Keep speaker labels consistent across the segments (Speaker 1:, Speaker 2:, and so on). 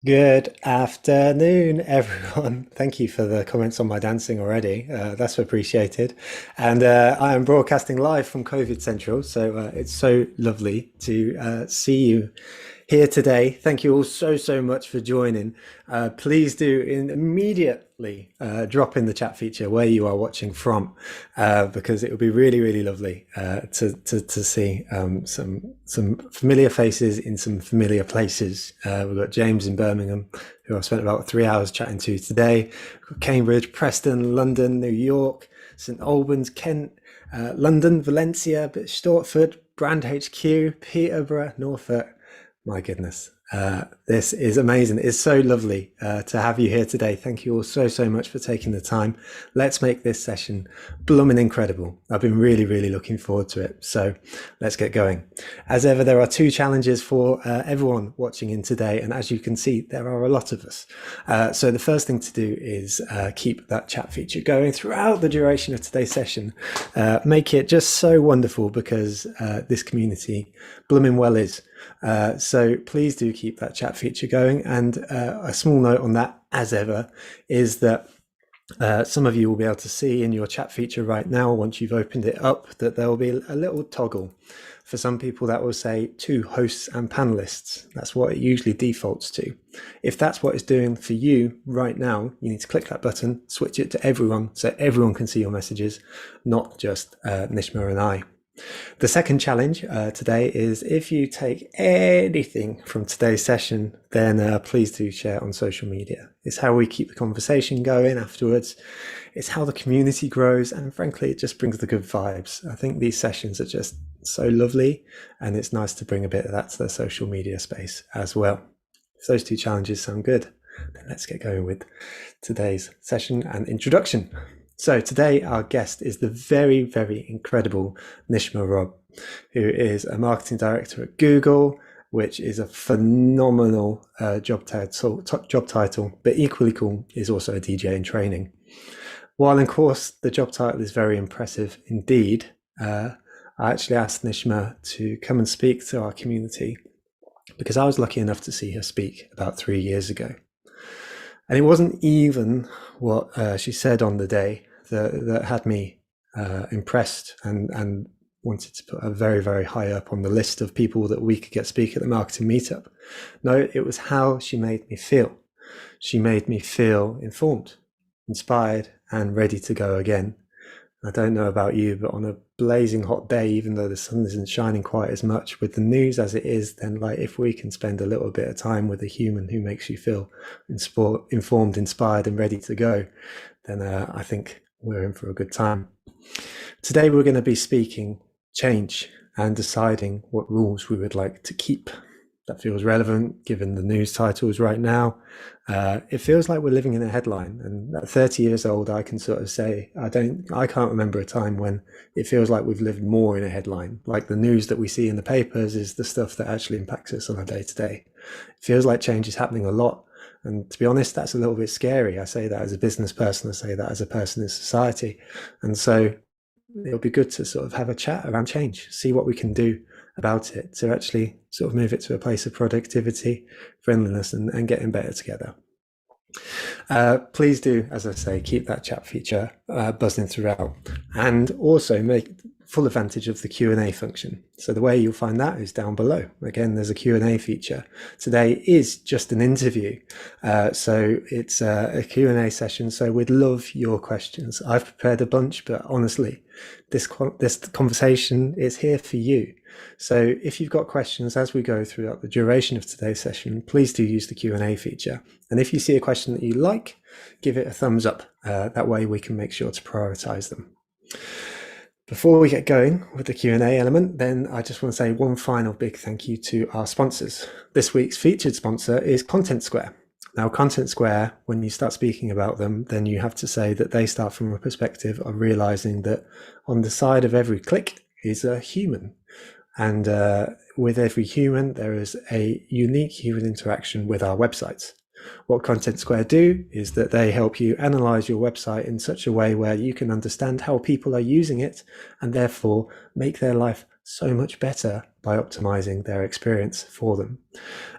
Speaker 1: Good afternoon, everyone. Thank you for the comments on my dancing already. That's appreciated. And I am broadcasting live from COVID Central, so it's so lovely to see you here today. Thank you all so much for joining. Please do immediately drop in the chat feature where you are watching from, because it would be really lovely to see some familiar faces in some familiar places. We've got James in Birmingham, who I've spent about 3 hours chatting to today. We've got Cambridge, Preston, London, New York, St Albans, Kent, London, Valencia, Stortford, Brand HQ, Peterborough, Norfolk. My goodness. This is amazing. It's so lovely to have you here today. Thank you all so much for taking the time. Let's make this session blooming incredible. I've been really looking forward to it. So let's get going. As ever, there are two challenges for everyone watching in today. And as you can see, there are a lot of us. So the first thing to do is keep that chat feature going throughout the duration of today's session. Make it just so wonderful, because this community blooming well is. So please do keep that chat feature going. And a small note on that, as ever, is that some of you will be able to see in your chat feature right now, once you've opened it up, that there will be a little toggle. For some people, that will say to hosts and panelists. That's what it usually defaults to. If that's what it's doing for you right now, you need to click that button, switch it to everyone, so everyone can see your messages, not just Nishma and I. The second challenge today is, if you take anything from today's session, then please do share on social media. It's how we keep the conversation going afterwards. It's how the community grows, and frankly, it just brings the good vibes. I think these sessions are just so lovely, and it's nice to bring a bit of that to the social media space as well. If those two challenges sound good, then let's get going with today's session and introduction. So today our guest is the very incredible Nishma Robb, who is a marketing director at Google, which is a phenomenal job title, but equally cool is also a DJ in training. While, of course, the job title is very impressive indeed, I actually asked Nishma to come and speak to our community because I was lucky enough to see her speak about 3 years ago. And it wasn't even what she said on the day that had me impressed and wanted to put her very high up on the list of people that we could get speak at the marketing meetup. No, it was how she made me feel. She made me feel informed, inspired, and ready to go again. I don't know about you, but on a blazing hot day, even though the sun isn't shining quite as much, with the news as it is, then like, if we can spend a little bit of time with a human who makes you feel informed, inspired, and ready to go, then I think we're in for a good time. Today we're going to be speaking change and deciding what rules we would like to keep. That feels relevant given the news titles right now. It feels like we're living in a headline, and at 30 years old, I can sort of say I can't remember a time when it feels like we've lived more in a headline. Like, the news that we see in the papers is the stuff that actually impacts us on a day-to-day. It feels like change is happening a lot. And to be honest, that's a little bit scary. I say that as a business person, I say that as a person in society. And so it'll be good to sort of have a chat around change, see what we can do about it to actually sort of move it to a place of productivity, friendliness, and getting better together. Please do, as I say, keep that chat feature buzzing throughout, and also make full advantage of the Q&A function. So the way you'll find that is down below. Again, there's a Q&A feature. Today is just an interview, so it's a Q&A session, so we'd love your questions. I've prepared a bunch, but honestly, this conversation is here for you. So if you've got questions as we go throughout the duration of today's session, please do use the Q&A feature. And if you see a question that you like, give it a thumbs up. That way we can make sure to prioritize them. Before we get going with the Q&A element, then I just want to say one final big thank you to our sponsors. This week's featured sponsor is Content Square. Now, Content Square, when you start speaking about them, then you have to say that they start from a perspective of realizing that on the side of every click is a human. And with every human, there is a unique human interaction with our websites. What Content Square do is that they help you analyze your website in such a way where you can understand how people are using it and therefore make their life so much better by optimizing their experience for them.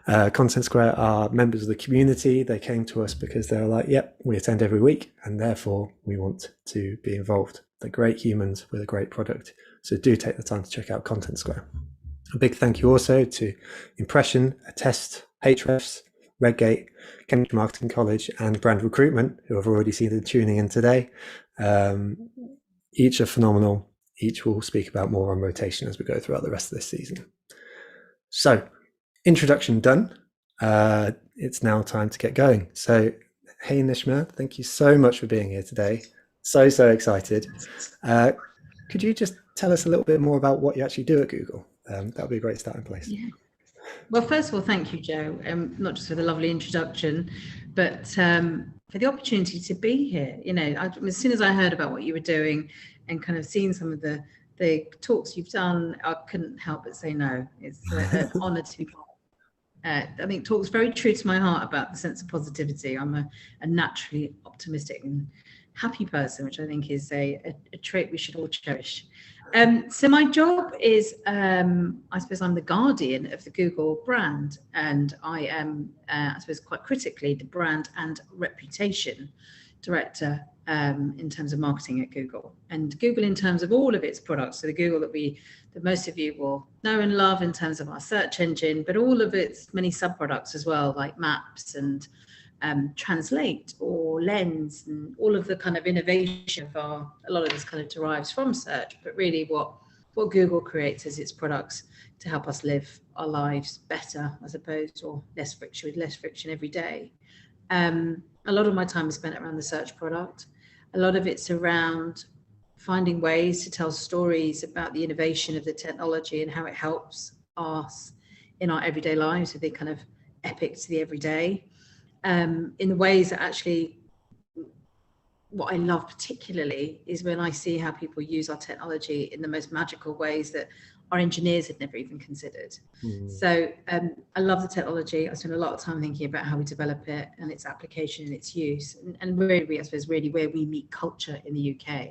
Speaker 1: Content Square are members of the community. They came to us because they were like, yep, we attend every week and therefore we want to be involved. They're great humans with a great product. So do take the time to check out Content Square. A big thank you also to Impression, Attest, Hrefs, Redgate, Cambridge Marketing College, and Brand Recruitment, who I've already seen them tuning in today. Each are phenomenal. Each will speak about more on rotation as we go throughout the rest of this season. So, introduction done. It's now time to get going. So, hey Nishma, thank you so much for being here today. So excited. Could you just tell us a little bit more about what you actually do at Google? That would be a great starting place.
Speaker 2: Yeah. Well, first of all, thank you, Joe, not just for the lovely introduction, but for the opportunity to be here. You know, as soon as I heard about what you were doing and kind of seeing some of the talks you've done, I couldn't help but say no. It's an honour to be part. I think talks very true to my heart about the sense of positivity. I'm a naturally optimistic and happy person, which I think is a trait we should all cherish. So my job is, I suppose I'm the guardian of the Google brand, and I am, I suppose quite critically, the brand and reputation director in terms of marketing at Google. And Google in terms of all of its products, so the Google that most of you will know and love in terms of our search engine, but all of its many sub-products as well, like Maps and Translate or Lens, and all of the kind of innovation of a lot of this kind of derives from search, but really what Google creates as its products to help us live our lives better, I suppose, or less friction every day. A lot of my time is spent around the search product. A lot of it's around finding ways to tell stories about the innovation of the technology and how it helps us in our everyday lives, with the kind of epic to the everyday. In the ways that actually, what I love particularly is when I see how people use our technology in the most magical ways that our engineers had never even considered. So I love the technology. I spend a lot of time thinking about how we develop it and its application and its use, and really, I suppose, really where we meet culture in the UK.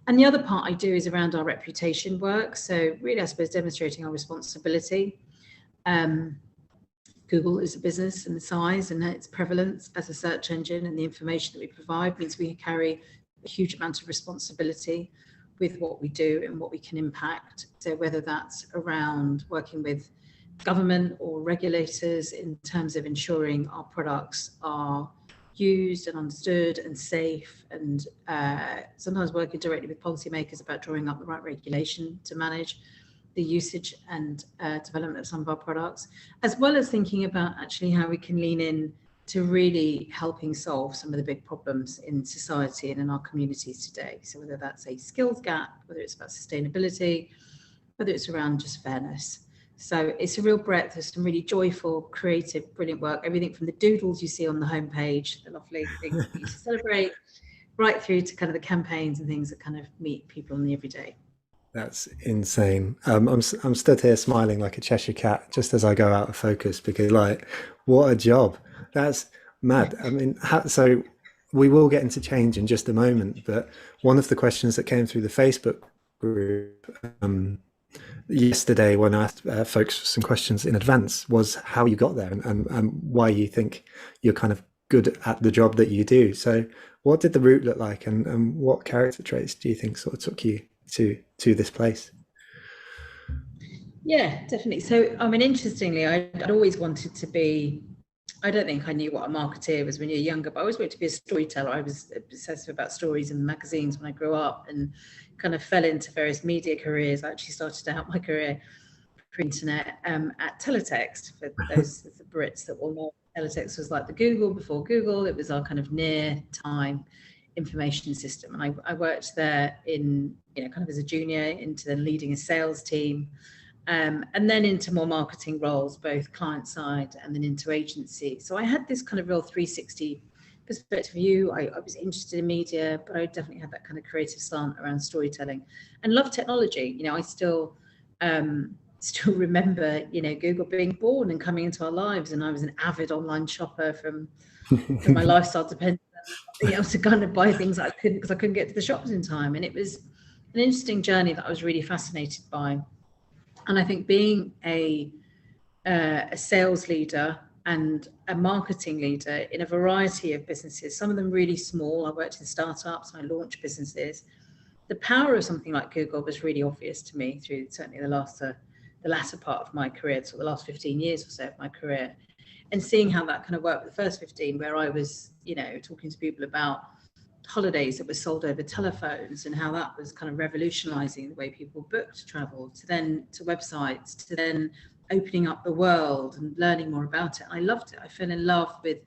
Speaker 2: And the other part I do is around our reputation work. So really, I suppose, demonstrating our responsibility. Google is a business, and the size and its prevalence as a search engine and the information that we provide means we carry a huge amount of responsibility with what we do and what we can impact. So whether that's around working with government or regulators in terms of ensuring our products are used and understood and safe, and sometimes working directly with policymakers about drawing up the right regulation to manage the usage and development of some of our products, as well as thinking about actually how we can lean in to really helping solve some of the big problems in society and in our communities today. So whether that's a skills gap, whether it's about sustainability, whether it's around just fairness. So it's a real breadth of some really joyful, creative, brilliant work, everything from the doodles you see on the homepage, the lovely things that we used to celebrate, right through to kind of the campaigns and things that kind of meet people in the everyday.
Speaker 1: That's insane. I'm stood here smiling like a Cheshire cat just as I go out of focus, because like, what a job. That's mad. I mean, so we will get into change in just a moment, but one of the questions that came through the Facebook group yesterday when I asked folks some questions in advance was how you got there and why you think you're kind of good at the job that you do. So what did the route look like, and what character traits do you think sort of took you to this place?
Speaker 2: Yeah, definitely. So, I mean, interestingly, I'd always wanted to be, I don't think I knew what a marketeer was when you're younger, but I always wanted to be a storyteller. I was obsessed about stories and magazines when I grew up, and kind of fell into various media careers. I actually started out my career pre-internet at Teletext. For those the Brits that will know, Teletext was like the Google before Google. It was our kind of near time information system, and I worked there in, you know, kind of as a junior, into then leading a sales team, and then into more marketing roles, both client side and then into agency. So I had this kind of real 360 perspective view. I was interested in media, but I definitely had that kind of creative slant around storytelling, and love technology. You know, I still remember, you know, Google being born and coming into our lives, and I was an avid online shopper from my lifestyle depended being able to kind of buy things I couldn't, because I couldn't get to the shops in time. And it was an interesting journey that I was really fascinated by. And I think being a sales leader and a marketing leader in a variety of businesses, some of them really small. I worked in startups, I launched businesses. The power of something like Google was really obvious to me through certainly the latter part of my career, so the last 15 years or so of my career, and seeing how that kind of worked with the first 15, where I was, talking to people about holidays that were sold over telephones and how that was kind of revolutionizing the way people booked travel, to then to websites, to then opening up the world and learning more about it. I loved it. I fell in love with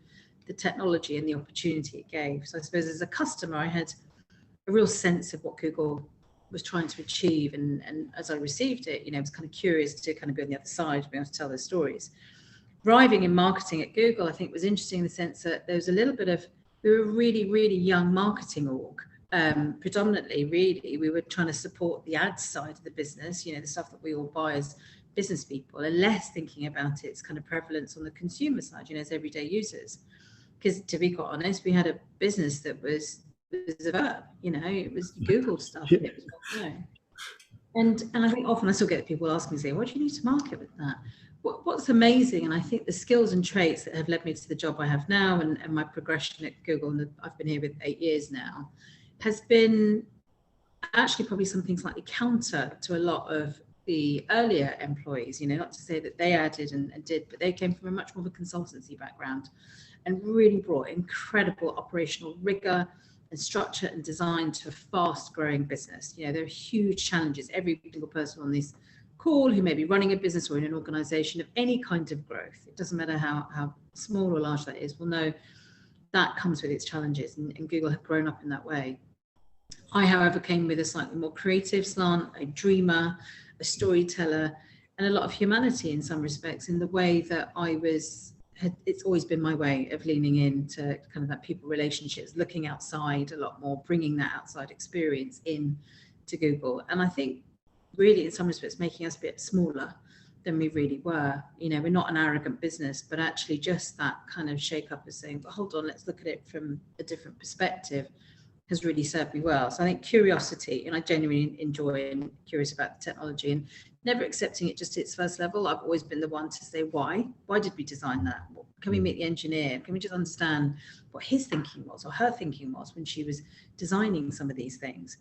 Speaker 2: the technology and the opportunity it gave. So I suppose as a customer, I had a real sense of what Google was trying to achieve. And as I received it, I was kind of curious to kind of be on the other side, be able to tell those stories. Arriving in marketing at Google, I think was interesting in the sense that there was a little bit of, we were a really, really young marketing org. Predominantly, really, we were trying to support the ads side of the business, the stuff that we all buy as business people, and less thinking about its kind of prevalence on the consumer side, as everyday users. Because to be quite honest, we had a business that was a verb, it was Google stuff. And it was, and I think often I still get people asking me, say, what do you need to market with that? What's amazing, and I think the skills and traits that have led me to the job I have now and my progression at Google, and I've been here with 8 years now, has been actually probably something slightly counter to a lot of the earlier employees, not to say that they added and did, but they came from a much more of a consultancy background and really brought incredible operational rigor and structure and design to a fast growing business. There are huge challenges. Every single person on this call who may be running a business or in an organization of any kind of growth, it doesn't matter how small or large that is, will know that comes with its challenges, and Google have grown up in that way. I, however, came with a slightly more creative slant, a dreamer, a storyteller, and a lot of humanity in some respects, in the way that it's always been my way of leaning into kind of that people relationships, looking outside a lot more, bringing that outside experience in to Google. And I think really in some respects making us a bit smaller than we really were. We're not an arrogant business, but actually just that kind of shake up of saying, but hold on, let's look at it from a different perspective, has really served me well. So I think curiosity, and I genuinely enjoy and curious about the technology, and never accepting it just at its first level. I've always been the one to say, why did we design that? Can we meet the engineer? Can we just understand what his thinking was or her thinking was when she was designing some of these things?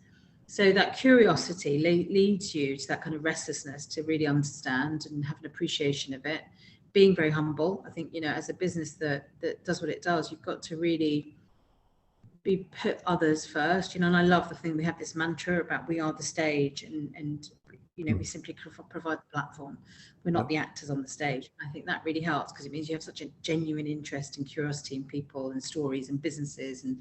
Speaker 2: So that curiosity leads you to that kind of restlessness to really understand and have an appreciation of it. Being very humble. I think, as a business that does what it does, you've got to really put others first, and I love the thing, we have this mantra about we are the stage, and we simply provide the platform. We're not the actors on the stage. I think that really helps, because it means you have such a genuine interest and curiosity in people and stories and businesses and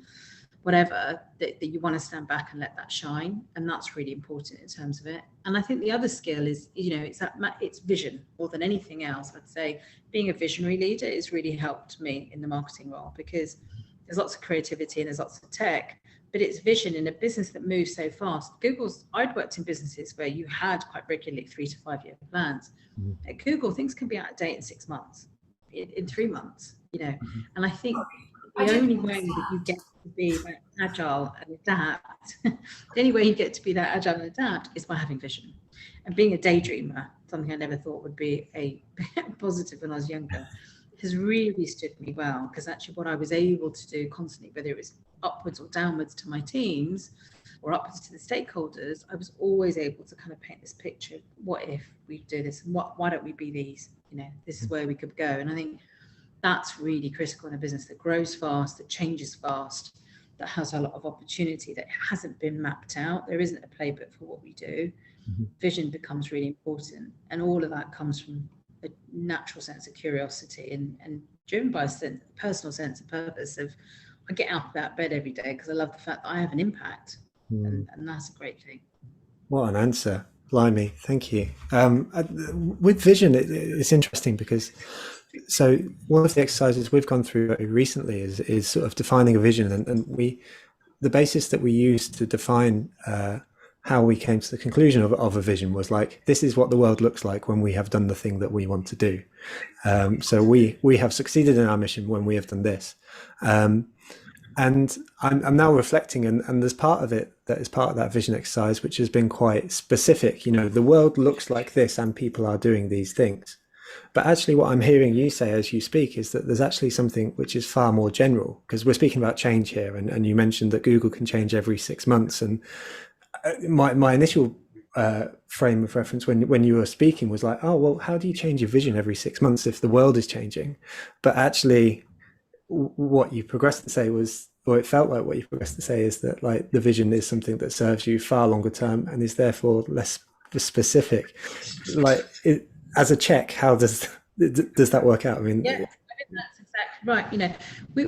Speaker 2: whatever, that you want to stand back and let that shine. And that's really important in terms of it. And I think the other skill is, it's vision more than anything else. I'd say being a visionary leader has really helped me in the marketing role, because there's lots of creativity and there's lots of tech, but it's vision in a business that moves so fast. I'd worked in businesses where you had quite regularly 3 to 5 year plans. Mm-hmm. At Google, things can be out of date in 6 months, in 3 months, Mm-hmm. And I think the only way that you get to be that agile and adapt, the only way you get to be that agile and adapt is by having vision. And being a daydreamer, something I never thought would be a positive when I was younger, has really stood me well, because actually what I was able to do constantly, whether it was upwards or downwards to my teams or upwards to the stakeholders, I was always able to kind of paint this picture of what if we do this, and why don't we be these, this is where we could go. And I think that's really critical in a business that grows fast, that changes fast, that has a lot of opportunity, that hasn't been mapped out. There isn't a playbook for what we do. Mm-hmm. Vision becomes really important, and all of that comes from a natural sense of curiosity and driven by a personal sense of purpose of, I get out of that bed every day because I love the fact that I have an impact. And that's a great thing.
Speaker 1: What an answer. Blimey, thank you. With vision, it's interesting because, so one of the exercises we've gone through recently is sort of defining a vision, and the basis that we used to define how we came to the conclusion of a vision was like, this is what the world looks like when we have done the thing that we want to do. So we have succeeded in our mission when we have done this. And I'm now reflecting, and there's part of it that is part of that vision exercise, which has been quite specific. The world looks like this and people are doing these things. But actually, what I'm hearing you say as you speak is that there's actually something which is far more general, because we're speaking about change here. And you mentioned that Google can change every 6 months. And my initial frame of reference when you were speaking was like, oh, well, how do you change your vision every 6 months if the world is changing? But actually, what you progressed to say was, or it felt like what you progressed to say is that like the vision is something that serves you far longer term and is therefore less specific. Like as a check, how does that work out? I mean,
Speaker 2: yeah, that's exactly right.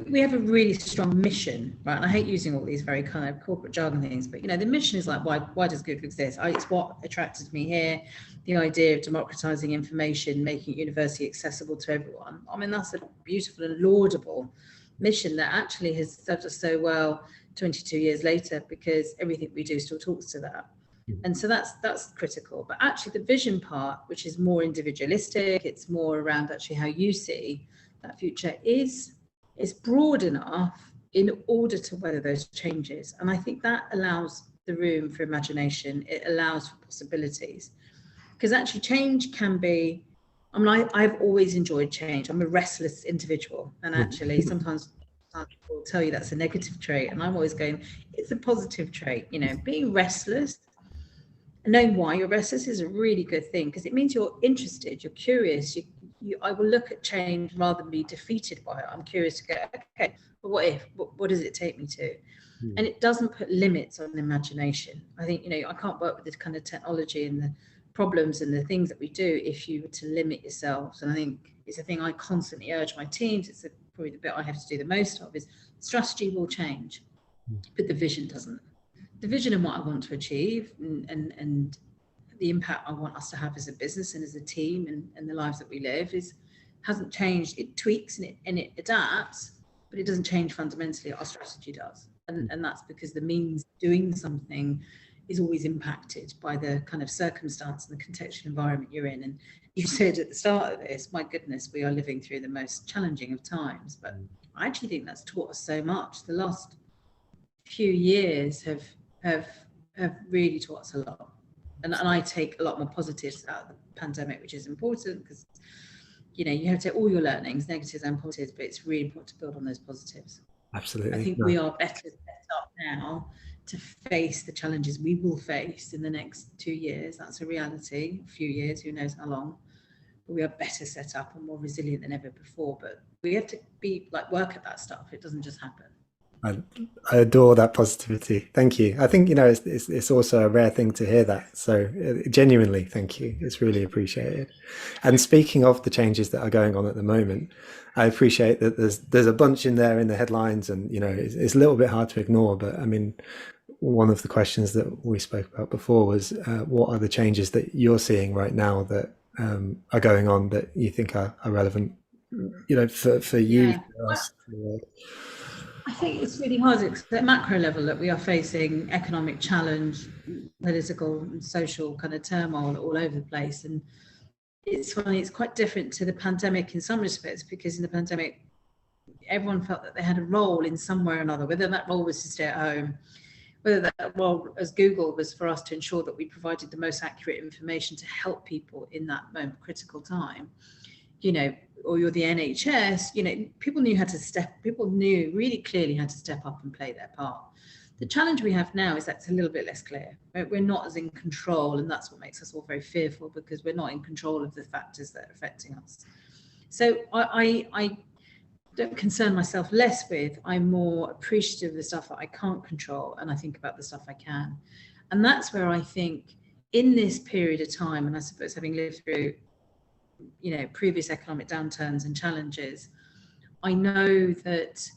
Speaker 2: We have a really strong mission, right? And I hate using all these very kind of corporate jargon things, but the mission is like, why does Google exist? It's what attracted me here. The idea of democratizing information, making it universally accessible to everyone. I mean, that's a beautiful and laudable mission that actually has served us so well 22 years later, because everything we do still talks to that. And so that's critical. But actually the vision part, which is more individualistic, it's more around actually how you see that future, is broad enough in order to weather those changes. And I think that allows the room for imagination. It allows for possibilities. Because actually change can be, I've always enjoyed change. I'm a restless individual. And actually sometimes people tell you that's a negative trait. And I'm always going, it's a positive trait. Being restless, knowing why you're restless is a really good thing, because it means you're interested, you're curious. I will look at change rather than be defeated by it. I'm curious to go, okay, but what if? What does it take me to? And it doesn't put limits on imagination. I think, I can't work with this kind of technology and the problems and the things that we do if you were to limit yourselves. And I think it's a thing I constantly urge my teams. It's probably the bit I have to do the most of, is strategy will change, but the vision doesn't. The vision and what I want to achieve and the impact I want us to have as a business and as a team and the lives that we live hasn't changed. It tweaks and it adapts, but it doesn't change fundamentally. Our strategy does. And that's because the means doing something is always impacted by the kind of circumstance and the contextual environment you're in. And you said at the start of this, my goodness, we are living through the most challenging of times. But I actually think that's taught us so much. The last few years have really taught us a lot. And I take a lot more positives out of the pandemic, which is important, because you have to take all your learnings, negatives and positives, but it's really important to build on those positives.
Speaker 1: Absolutely.
Speaker 2: I think we are better set up now to face the challenges we will face in the next 2 years. That's a reality. A few years, who knows how long. But we are better set up and more resilient than ever before. But we have to work at that stuff. It doesn't just happen.
Speaker 1: I adore that positivity. Thank you. I think, it's also a rare thing to hear that. So genuinely, thank you. It's really appreciated. And speaking of the changes that are going on at the moment, I appreciate that there's a bunch in there in the headlines, and, it's a little bit hard to ignore. But I mean, one of the questions that we spoke about before was, what are the changes that you're seeing right now that are going on that you think are relevant, for you, for us, for the world?
Speaker 2: I think it's really hard at the macro level that we are facing economic challenge, political and social kind of turmoil all over the place. And it's funny, it's quite different to the pandemic in some respects, because in the pandemic, everyone felt that they had a role in some way or another, whether that role was to stay at home, whether that role as Google was for us to ensure that we provided the most accurate information to help people in that moment, critical time. Or you're the NHS, people knew really clearly how to step up and play their part. The challenge we have now is that's a little bit less clear. We're not as in control, and that's what makes us all very fearful, because we're not in control of the factors that are affecting us. So I don't concern myself less with, I'm more appreciative of the stuff that I can't control, and I think about the stuff I can. And that's where I think in this period of time, and I suppose having lived through previous economic downturns and challenges, I know that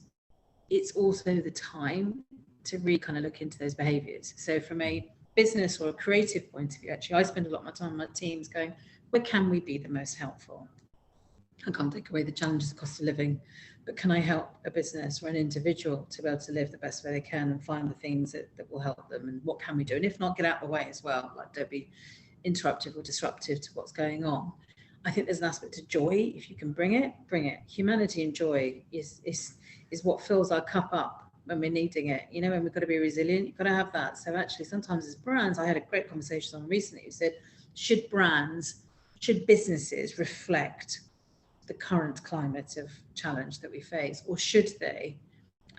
Speaker 2: it's also the time to really kind of look into those behaviors. So from a business or a creative point of view, actually, I spend a lot of my time with my teams going, where can we be the most helpful? I can't take away the challenges of cost of living, but can I help a business or an individual to be able to live the best way they can and find the things that will help them? And what can we do? And if not, get out of the way as well. Don't be interruptive or disruptive to what's going on. I think there's an aspect of joy. If you can bring it, bring it. Humanity and joy is what fills our cup up when we're needing it, you know, when we've got to be resilient, you've got to have that. So actually sometimes as brands, I had a great conversation on recently who said, should businesses reflect the current climate of challenge that we face, or should they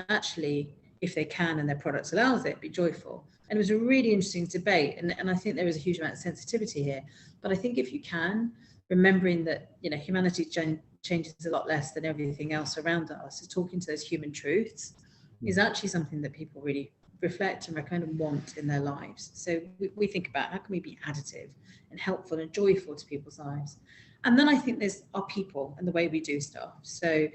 Speaker 2: actually, if they can and their products allows it, be joyful? And it was a really interesting debate, and I think there is a huge amount of sensitivity here. But I think if you can, remembering that, you know, humanity changes a lot less than everything else around us, is talking to those human truths is actually something that people really reflect and recommend and want in their lives. So we think about how can we be additive and helpful and joyful to people's lives. And then I think there's our people and the way we do stuff. So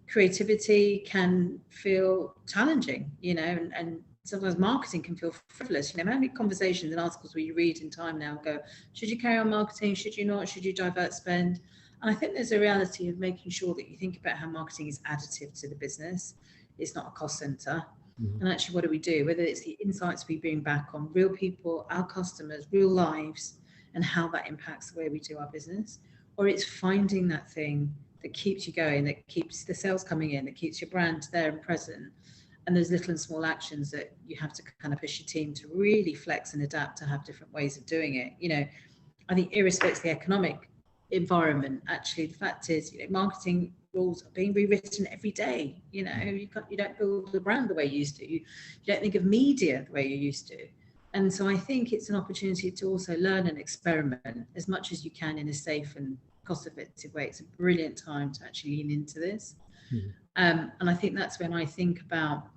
Speaker 2: creativity can feel challenging, you know, and sometimes marketing can feel frivolous. You know, how many conversations and articles where you read in Time Now go, should you carry on marketing? Should you not? Should you divert spend? And I think there's a reality of making sure that you think about how marketing is additive to the business. It's not a cost center. And actually, what do we do? Whether it's the insights we bring back on real people, our customers, real lives, and how that impacts the way we do our business, or it's finding that thing that keeps you going, that keeps the sales coming in, that keeps your brand there and present. And there's little and small actions that you have to kind of push your team to really flex and adapt to have different ways of doing it. You know, I think irrespective of the economic environment, actually, the fact is, you know, marketing rules are being rewritten every day. You know, you don't build the brand the way you used to. You don't think of media the way you used to. And so I think it's an opportunity to also learn and experiment as much as you can in a safe and cost-effective way. It's a brilliant time to actually lean into this. And I think that's when I think about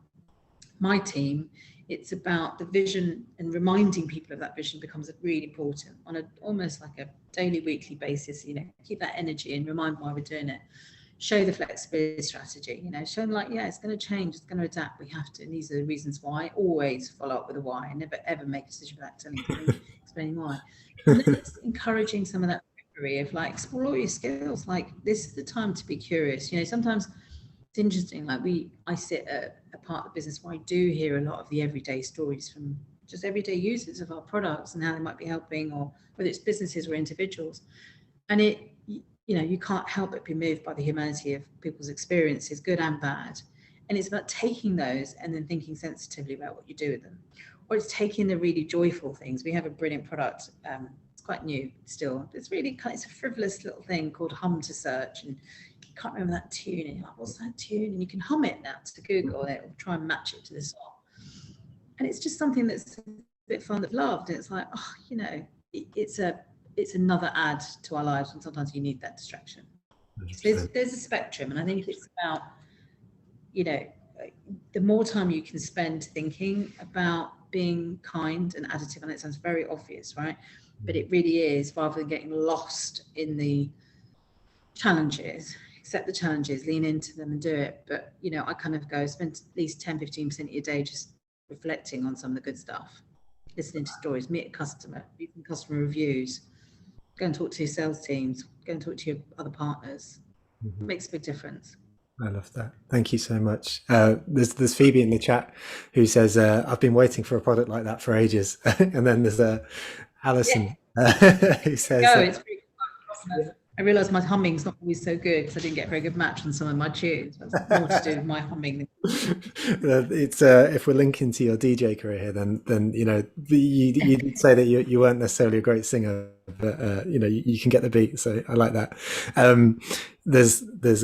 Speaker 2: my team, it's about the vision, and reminding people of that vision becomes really important on almost like a daily, weekly basis. You know, keep that energy and remind why we're doing it. Show the flexibility strategy, you know, show them like, yeah, it's going to change, it's going to adapt, we have to, and these are the reasons why. Always follow up with a why, and never ever make a decision without explaining why. And then it's encouraging some of that memory of like, explore your skills, like this is the time to be curious. You know, sometimes it's interesting, like I sit at a part of the business where I do hear a lot of the everyday stories from just everyday users of our products and how they might be helping, or whether it's businesses or individuals. And you know, you can't help but be moved by the humanity of people's experiences, good and bad. And it's about taking those and then thinking sensitively about what you do with them. Or it's taking the really joyful things. We have a brilliant product. It's quite new still. It's really it's a frivolous little thing called Hum to Search. And you can't remember that tune. And you're like, what's that tune? And you can hum it now to Google, and it will try and match it to the song. And it's just something that's a bit fun of loved. And it's like, oh, you know, it's another add to our lives, and sometimes you need that distraction. So there's a spectrum, and I think it's about, you know, the more time you can spend thinking about being kind and additive, and it sounds very obvious, right? But it really is, rather than getting lost in the challenges, accept the challenges, lean into them and do it. But, you know, I kind of go spend at least 10-15% of your day just reflecting on some of the good stuff, listening to stories, meet a customer, reading customer reviews, go and talk to your sales teams, go and talk to your other partners. It makes a big difference.
Speaker 1: I love that. Thank you so much. There's Phoebe in the chat who says, I've been waiting for a product like that for ages. And then there's Alison who says,
Speaker 2: it's pretty cool. I realised my humming's not always so good because I didn't get a very good match on some of my tunes. That's more to do with my humming.
Speaker 1: It's if we're linking to your DJ career here, then you know, you did say that you weren't necessarily a great singer, but you know, you can get the beat, so I like that. There's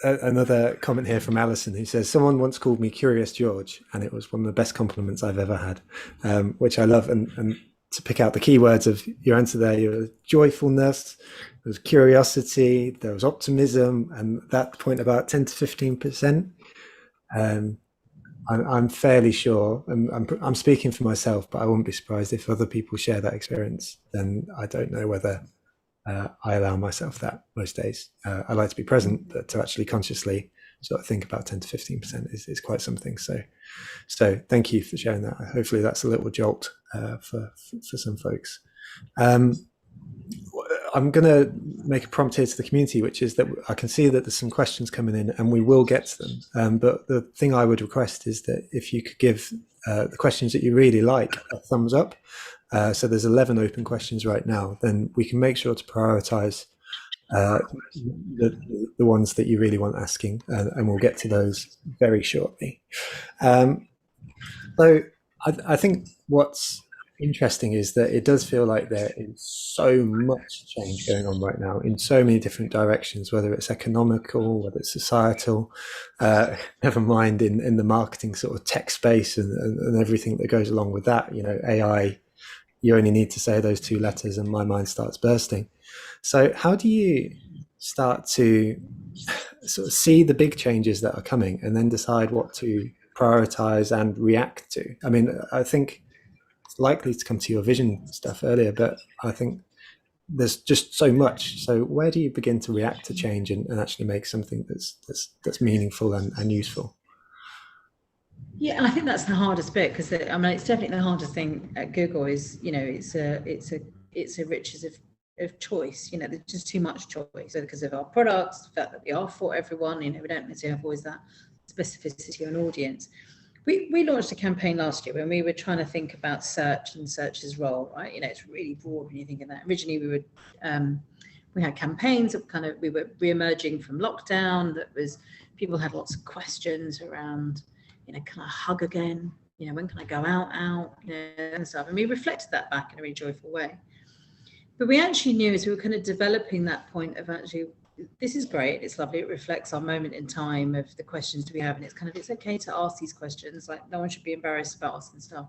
Speaker 1: another comment here from Alison who says, someone once called me Curious George, and it was one of the best compliments I've ever had, which I love. And to pick out the keywords of your answer there, your joyfulness, there was curiosity, there was optimism, and that point about 10 to 15%. I'm fairly sure, and I'm speaking for myself, but I wouldn't be surprised if other people share that experience. Then I don't know whether I allow myself that most days. I like to be present, but to actually consciously sort of think about 10 to 15% is quite something. So thank you for sharing that. Hopefully that's a little jolt for some folks. I'm going to make a prompt here to the community, which is that I can see that there's some questions coming in, and we will get to them. But the thing I would request is that if you could give the questions that you really like a thumbs up. So there's 11 open questions right now. Then we can make sure to prioritize uh, the ones that you really want asking, and we'll get to those very shortly. Um, so I think what's interesting is that it does feel like there is so much change going on right now in so many different directions, whether it's economical, whether it's societal, never mind in the marketing sort of tech space and everything that goes along with that. You know, AI, you only need to say those two letters and my mind starts bursting. So how do you start to sort of see the big changes that are coming and then decide what to prioritize and react to? I mean, I think it's likely to come to your vision stuff earlier, but I think there's just so much. So where do you begin to react to change and actually make something that's meaningful and useful?
Speaker 2: Yeah, and I think that's the hardest bit because I mean it's definitely the hardest thing at Google is it's a riches of choice. You know, there's just too much choice because of our products, the fact that we are for everyone. You know, we don't necessarily have always that specificity on audience. We launched a campaign last year when we were trying to think about search and search's role. Right, you know, it's really broad when you think of that. Originally, we had campaigns of kind of we were re-emerging from lockdown. That was people had lots of questions around, you know, can I hug again? You know, when can I go out, you know, and stuff. And we reflected that back in a really joyful way. But we actually knew as we were kind of developing that point of actually, this is great, it's lovely, it reflects our moment in time of the questions we have. And it's kind of, it's okay to ask these questions, like no one should be embarrassed about asking stuff.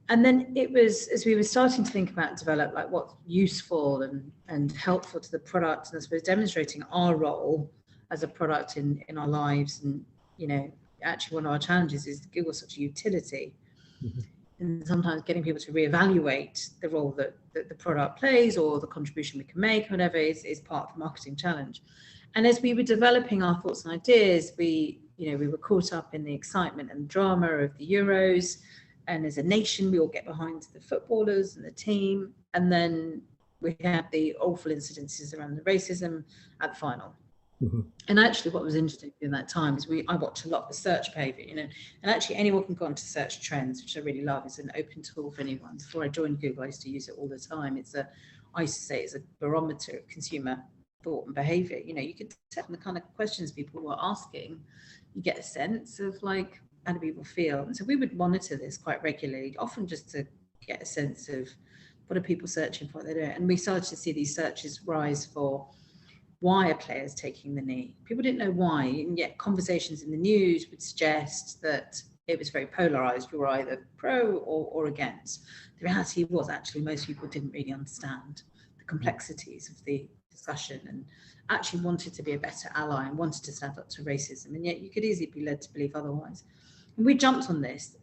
Speaker 2: And then it was, as we were starting to think about and develop like what's useful and helpful to the product, and I suppose demonstrating our role as a product in our lives. And, you know, actually one of our challenges is Google's such a utility.
Speaker 1: Mm-hmm.
Speaker 2: And sometimes getting people to reevaluate the role that the product plays or the contribution we can make, whatever, is part of the marketing challenge. And as we were developing our thoughts and ideas, we were caught up in the excitement and drama of the Euros. And as a nation, we all get behind the footballers and the team. And then we had the awful incidences around the racism at the final.
Speaker 1: Mm-hmm.
Speaker 2: And actually what was interesting in that time is I watch a lot of the search behavior, you know, and actually anyone can go onto search trends, which I really love. It's an open tool for anyone. Before I joined Google, I used to use it all the time. I used to say it's a barometer of consumer thought and behavior. You know, you could tell the kind of questions people were asking, you get a sense of like, how do people feel? And so we would monitor this quite regularly, often just to get a sense of what are people searching for, what they're doing. And we started to see these searches rise for why are players taking the knee? People didn't know why, and yet conversations in the news would suggest that it was very polarized. You were either pro or against. The reality was actually most people didn't really understand the complexities of the discussion and actually wanted to be a better ally and wanted to stand up to racism, and yet you could easily be led to believe otherwise. And we jumped on this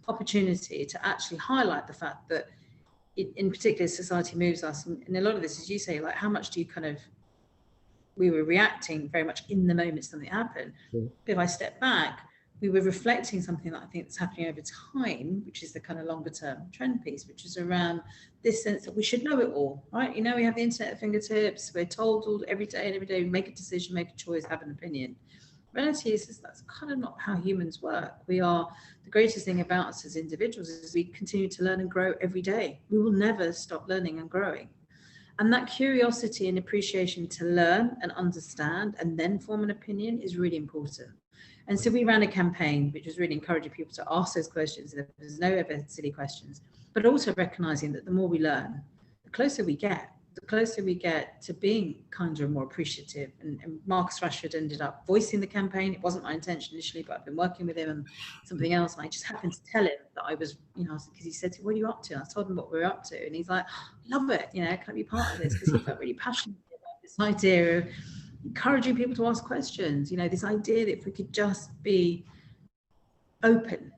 Speaker 2: opportunity to actually highlight the fact that in particular society moves us, and a lot of this, as you say, like how much do you kind of, we were reacting very much in the moment something happened.
Speaker 1: Yeah.
Speaker 2: But if I step back, we were reflecting something that I think is happening over time, which is the kind of longer term trend piece, which is around this sense that we should know it all, right? You know, we have the internet at fingertips, we're told all every day, make a decision, make a choice, have an opinion. Reality is that's kind of not how humans work. We are, the greatest thing about us as individuals is we continue to learn and grow every day. We will never stop learning and growing. And that curiosity and appreciation to learn and understand and then form an opinion is really important. And so we ran a campaign which was really encouraging people to ask those questions. There's no ever silly questions, but also recognizing that the more we learn, the closer we get to being kinder and more appreciative. And Marcus Rashford ended up voicing the campaign. It wasn't my intention initially, but I've been working with him on something else. And I just happened to tell him that I was, you know, because he said, what are you up to? And I told him what we were up to. And he's like, love it. You know, can I be part of this? Because he felt really passionate about this idea of encouraging people to ask questions. You know, this idea that if we could just be open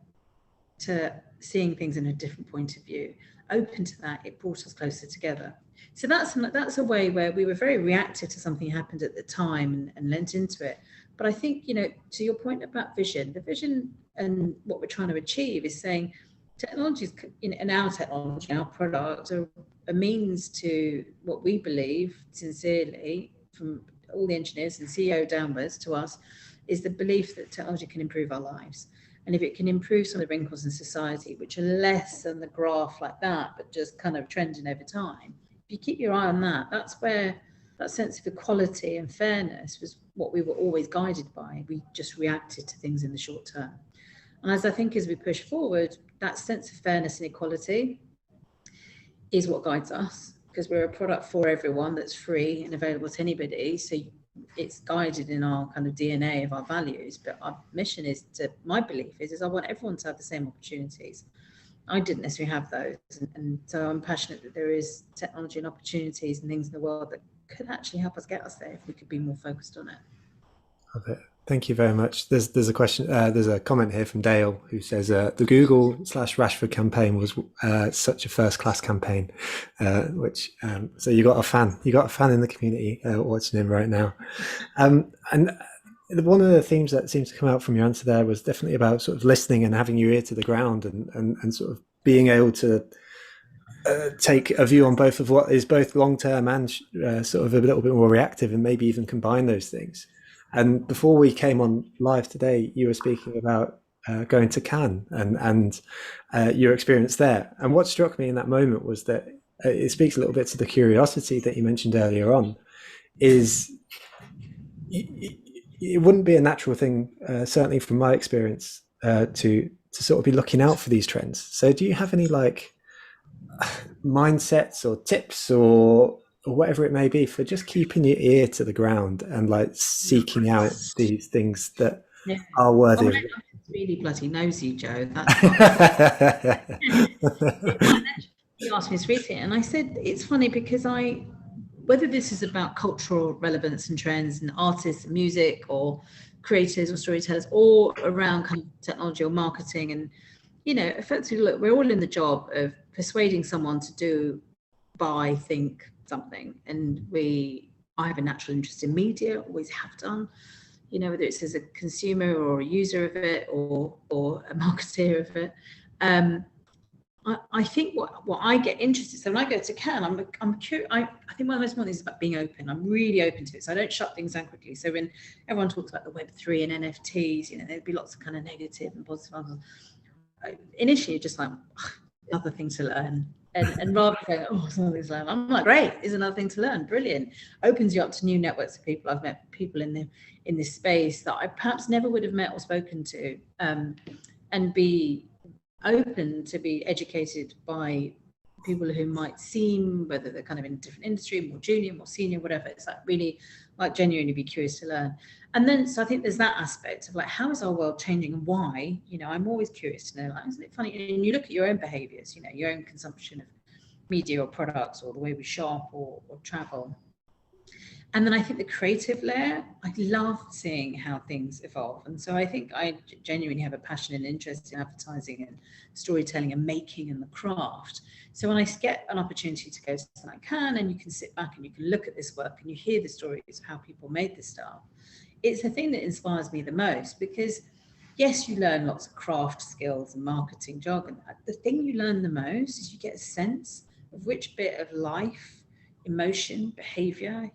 Speaker 2: to seeing things in a different point of view, open to that, it brought us closer together. So that's a way where we were very reactive to something happened at the time and lent into it. But I think, you know, to your point about vision, the vision and what we're trying to achieve is saying technologies, and our technology, our products are a means to what we believe sincerely from all the engineers and CEO downwards to us, is the belief that technology can improve our lives. And if it can improve some of the wrinkles in society, which are less than the graph like that, but just kind of trending over time, you keep your eye on that, that's where that sense of equality and fairness was what we were always guided by. We just reacted to things in the short term. And as we push forward, that sense of fairness and equality is what guides us, because we're a product for everyone that's free and available to anybody. So it's guided in our kind of DNA of our values. But our mission is my belief is I want everyone to have the same opportunities. I didn't necessarily have those. And so I'm passionate that there is technology and opportunities and things in the world that could actually help us get us there if we could be more focused on it.
Speaker 1: Love it. Thank you very much. There's a question. There's a comment here from Dale who says the Google/Rashford campaign was such a first-class campaign. Which so you got a fan. You got a fan in the community watching in right now. And one of the themes that seems to come out from your answer there was definitely about sort of listening and having your ear to the ground and sort of being able to take a view on both of what is both long-term and sort of a little bit more reactive, and maybe even combine those things. And before we came on live today, you were speaking about going to Cannes and your experience there. And what struck me in that moment was that it speaks a little bit to the curiosity that you mentioned earlier on, is it wouldn't be a natural thing, certainly from my experience, to sort of be looking out for these trends. So do you have any like mindsets or tips or whatever it may be for just keeping your ear to the ground and like seeking out these things that are worthy of
Speaker 2: really bloody nosy, Joe. You asked me this recently, and I said it's funny because whether this is about cultural relevance and trends and artists and music or creators or storytellers, or around kind of technology or marketing, and effectively, look, we're all in the job of persuading someone to do, buy, think something. And I have a natural interest in media, always have done, whether it's as a consumer or a user of it or a marketeer of it. I think what I get interested in, so when I go to Cannes, I'm curious. I think one of the most important things is about being open. I'm really open to it, so I don't shut things down quickly. So when everyone talks about the Web3 and NFTs, there'd be lots of kind of negative and positive answers. Initially, just like another thing to learn, and rather than going, something to learn, I'm like, great, is another thing to learn, brilliant. Opens you up to new networks of people. I've met people in this space that I perhaps never would have met or spoken to, and be open to be educated by people who might seem, whether they're kind of in a different industry, more junior, more senior, whatever. It's like really like genuinely be curious to learn. And then, so I think there's that aspect of like, how is our world changing and why? I'm always curious to know, like, isn't it funny? And you look at your own behaviors, your own consumption of media or products, or the way we shop or travel. And then I think the creative layer, I love seeing how things evolve. And so I think I genuinely have a passion and interest in advertising and storytelling and making and the craft. So when I get an opportunity to go to something like Cannes, and you can sit back and you can look at this work and you hear the stories of how people made this stuff, it's the thing that inspires me the most, because yes, you learn lots of craft skills and marketing jargon. The thing you learn the most is you get a sense of which bit of life, emotion, behavior,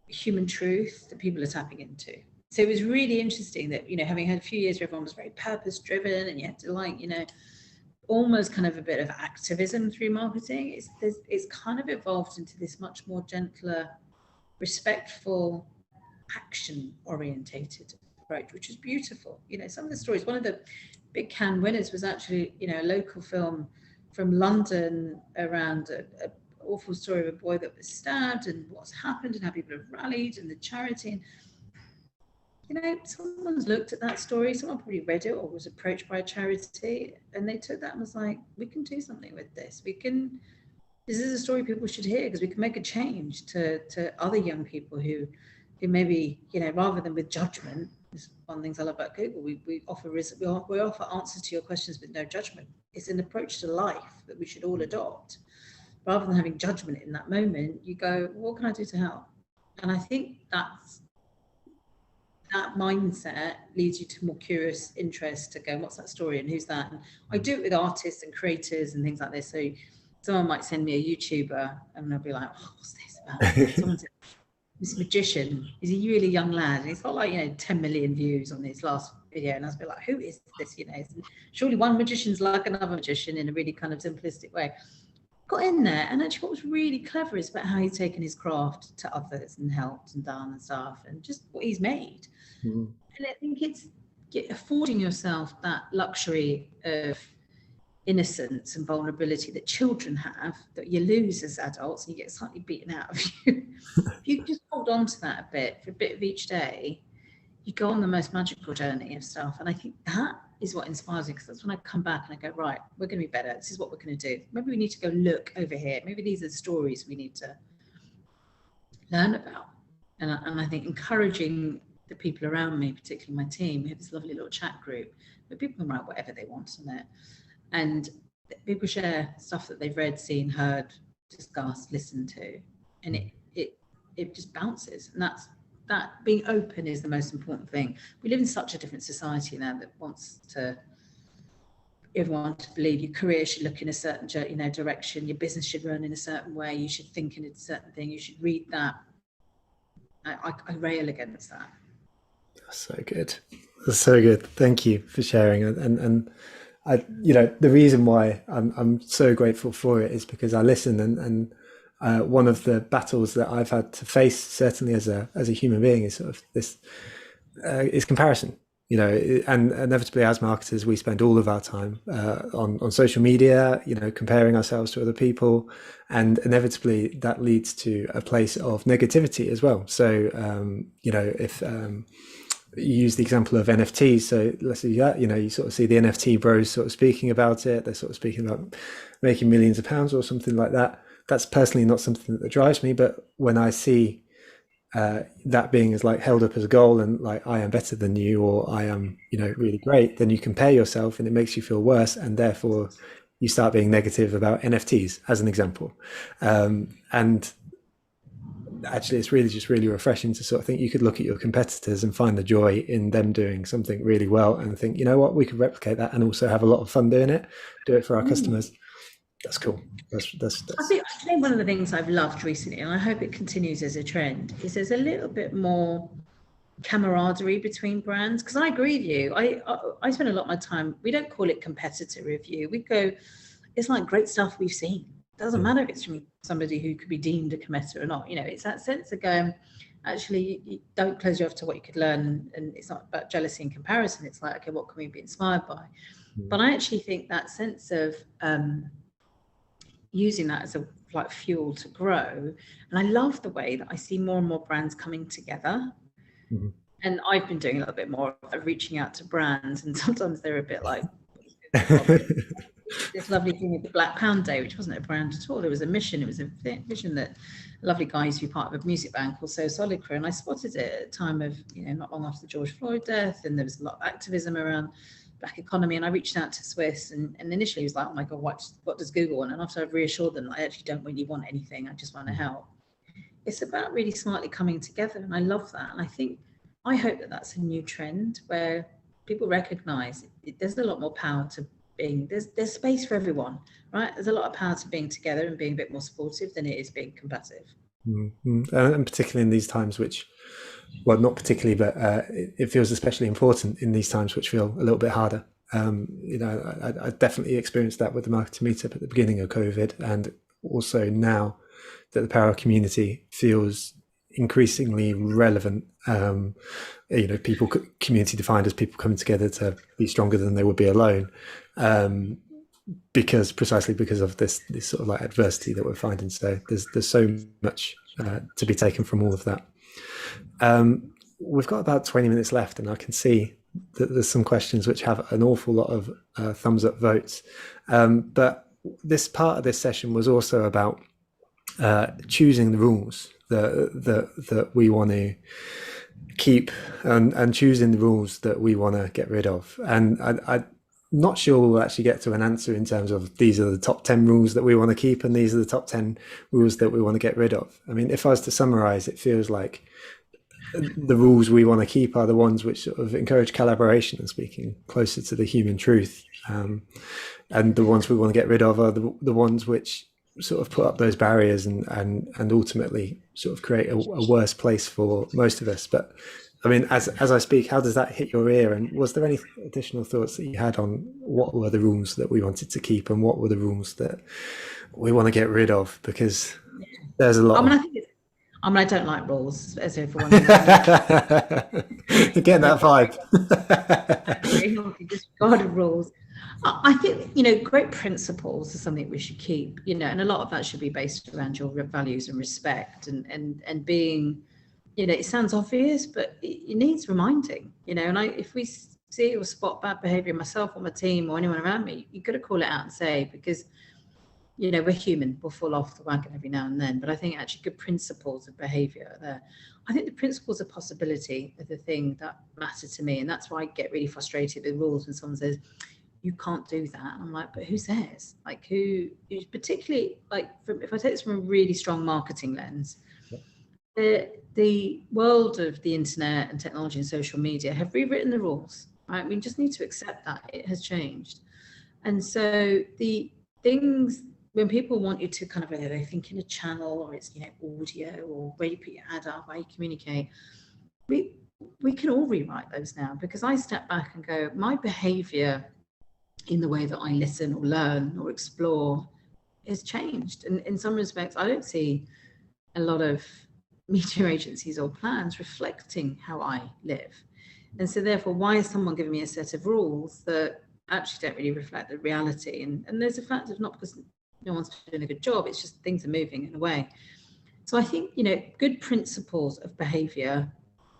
Speaker 2: human truth that people are tapping into. So it was really interesting that, having had a few years where everyone was very purpose driven and you had to almost kind of a bit of activism through marketing, it's kind of evolved into this much more gentler, respectful, action orientated approach, which is beautiful. Some of the stories, one of the big Cannes winners was actually, a local film from London around a awful story of a boy that was stabbed and what's happened and how people have rallied and the charity. And someone's looked at that story, someone probably read it or was approached by a charity, and they took that and was like, we can do something with this. This is a story people should hear, because we can make a change to other young people who maybe, rather than with judgment. This one of the things I love about Google, we offer answers to your questions with no judgment. It's an approach to life that we should all adopt. Rather than having judgment in that moment, you go, what can I do to help? And I think that mindset leads you to more curious interest to go, what's that story and who's that? And I do it with artists and creators and things like this. So someone might send me a YouTuber and they'll be like, what's this about? Someone said, this magician, he's a really young lad, and he's got 10 million views on his last video, and I was a bit like, who is this? Surely one magician's like another magician in a really kind of simplistic way. got in there, and actually what was really clever is about how he's taken his craft to others and helped and done and stuff, and just what he's made.
Speaker 1: Mm.
Speaker 2: And I think it's affording yourself that luxury of innocence and vulnerability that children have, that you lose as adults and you get slightly beaten out of you. If you just hold on to that a bit for a bit of each day, you go on the most magical journey of stuff. And I think that is what inspires me, because that's when I come back and I go, right, we're going to be better. This is what we're going to do. Maybe we need to go look over here. Maybe these are the stories we need to learn about. And I think encouraging the people around me, particularly my team, we have this lovely little chat group where people can write whatever they want on it. And people share stuff that they've read, seen, heard, discussed, listened to, and it just bounces. And that being open is the most important thing. We live in such a different society now that wants to everyone to believe your career should look in a certain direction, your business should run in a certain way, you should think in a certain thing, you should read that. I rail against that.
Speaker 1: So good. That's so good. Thank you for sharing. And I, the reason why I'm so grateful for it is because I listen, and one of the battles that I've had to face, certainly as a human being, is sort of this is comparison. And inevitably, as marketers, we spend all of our time on social media, comparing ourselves to other people, and inevitably that leads to a place of negativity as well. So, if you use the example of NFTs, so let's say that, you sort of see the NFT bros sort of speaking about it. They're sort of speaking about making millions of pounds or something like that. That's personally not something that drives me, but when I see that being as like held up as a goal, and like I am better than you, or I am really great, then you compare yourself and it makes you feel worse, and therefore you start being negative about NFTs as an example. And actually it's really just really refreshing to sort of think you could look at your competitors and find the joy in them doing something really well and think, what, we could replicate that and also have a lot of fun doing it, do it for our customers. That's cool. That's
Speaker 2: I think one of the things I've loved recently, and I hope it continues as a trend, is there's a little bit more camaraderie between brands. Because I agree with you. I spend a lot of my time, we don't call it competitor review. We go, it's like great stuff we've seen. It doesn't matter if it's from somebody who could be deemed a competitor or not. It's that sense of going, actually, you don't close you off to what you could learn. And it's not about jealousy and comparison. It's like, okay, what can we be inspired by? But I actually think that sense of using that as a fuel to grow. And I love the way that I see more and more brands coming together. Mm-hmm. And I've been doing a little bit more of reaching out to brands, and sometimes they're a bit like this lovely thing with the Black Pound Day, which wasn't a brand at all. It was a mission. It was a vision that a lovely guy used to be part of a music band called So Solid Crew. And I spotted it at a time of, not long after the George Floyd death, and there was a lot of activism around Black economy. And I reached out to Swiss, and initially he was like, oh my God, what does Google want? And after I've reassured them, I actually don't really want anything. I just want to help. It's about really smartly coming together. And I love that. And I hope that that's a new trend where people recognize there's a lot more power to being, there's space for everyone, right? There's a lot of power to being together and being a bit more supportive than it is being combative.
Speaker 1: Mm-hmm. And particularly in these times, which, well, not particularly, but it feels especially important in these times, which feel a little bit harder. I definitely experienced that with the marketer meetup at the beginning of COVID, and also now that the power community feels increasingly relevant. People, community defined as people coming together to be stronger than they would be alone, precisely because of this sort of like adversity that we're finding. So there's so much to be taken from all of that. We've got about 20 minutes left, and I can see that there's some questions which have an awful lot of thumbs up votes. But this part of this session was also about choosing the rules that we want to keep, and choosing the rules that we want to get rid of. And I'm not sure we'll actually get to an answer in terms of these are the top 10 rules that we want to keep and these are the top 10 rules that we want to get rid of. I mean, if I was to summarize, it feels like the rules we want to keep are the ones which sort of encourage collaboration and speaking closer to the human truth. And the ones we want to get rid of are the ones which sort of put up those barriers and ultimately sort of create a worse place for most of us. But I mean, as I speak, how does that hit your ear? And was there any additional thoughts that you had on what were the rules that we wanted to keep and what were the rules that we want to get rid of because there's a lot
Speaker 2: I mean,
Speaker 1: of.
Speaker 2: I think it's, I mean, I don't like rules, as everyone knows.
Speaker 1: Getting that vibe.
Speaker 2: Very healthy disregard of rules. I think, you know, great principles are something we should keep, you know, and a lot of that should be based around your values and respect and being, you know, it sounds obvious, but it needs reminding, you know, and if we see or spot bad behavior myself or my team or anyone around me, you've got to call it out and say, because, you know, we're human, we'll fall off the wagon every now and then, but I think actually good principles of behavior are there. I think the principles of possibility are the thing that matter to me, and that's why I get really frustrated with rules when someone says you can't do that. And I'm like, but who says? Like, who's particularly, like, if I take this from a really strong marketing lens, the world of the internet and technology and social media have rewritten the rules, right? We just need to accept that it has changed. And so the things, when people want you to kind of, whether they think in a channel or it's, you know, audio or where you put your ad up, where you communicate, we can all rewrite those now, because I step back and go, my behavior in the way that I listen or learn or explore has changed. And in some respects, I don't see a lot of media agencies or plans reflecting how I live. And so therefore, why is someone giving me a set of rules that actually don't really reflect the reality? And there's a fact of, not because no one's doing a good job, it's just things are moving in a way. So I think, you know, good principles of behavior